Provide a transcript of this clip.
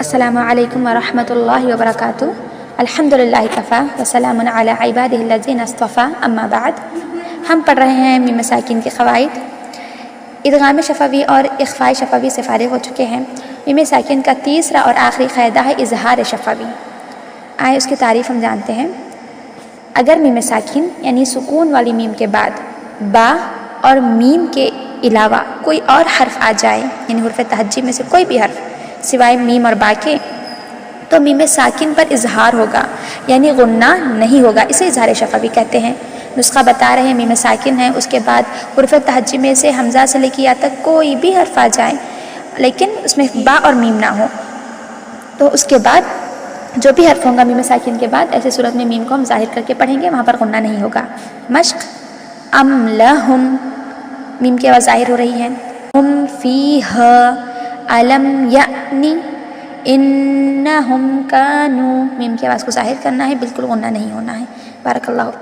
अस्सलामु अलैकुम वरहमतुल्लाहि वबरकातुहू। अल्हम्दुलिल्लाहि कफ़ा वसलामुन अला इबादिहिल्लज़ीना इस्तफ़ा अम्मा बाद। हम पढ़ रहे हैं मीम साकिन के क़वाइद। इदगाम शफ़वी और इख़फ़ा शफ़वी से फ़ारिग़ हो चुके हैं। मीम साकिन का तीसरा और आखिरी क़ायदा है इज़हार शफ़वी। आए उसकी तारीफ़ हम जानते हैं। अगर मीम साकिन यानी सुकून वाली मीम के बाद बा और मीम के अलावा कोई और हर्फ आ जाए, यानी हुर्फ़ तहज्जी में से कोई भी हर्फ सिवाय मीम और बा के, तो मीम साकिन पर इजहार होगा, यानी गुन्ना नहीं होगा। इसे इजहार शफ़वी कहते हैं। नुस्खा बता रहे हैं, मीम साकिन है, उसके बाद हुर्फ़ तहज्जी में से हमज़ा से लेकर या तक कोई भी हर्फ आ जाए लेकिन उसमें बा और मीम ना हो, तो उसके बाद जो भी हर्फ होगा मीम साकिन के बाद, ऐसे सूरत में मीम को हम ज़ाहिर करके पढ़ेंगे, वहाँ पर गुन्ना नहीं होगा। मश्क अम लहुम, मीम की आवाज़ ज़ाहिर हो रही है। हुम फ़ीहा अलम यानी इन्नहुम कानू, मीम की आवाज़ को ज़ाहिर करना है, बिल्कुल गुन्ना नहीं होना है। बारकल्लाहु।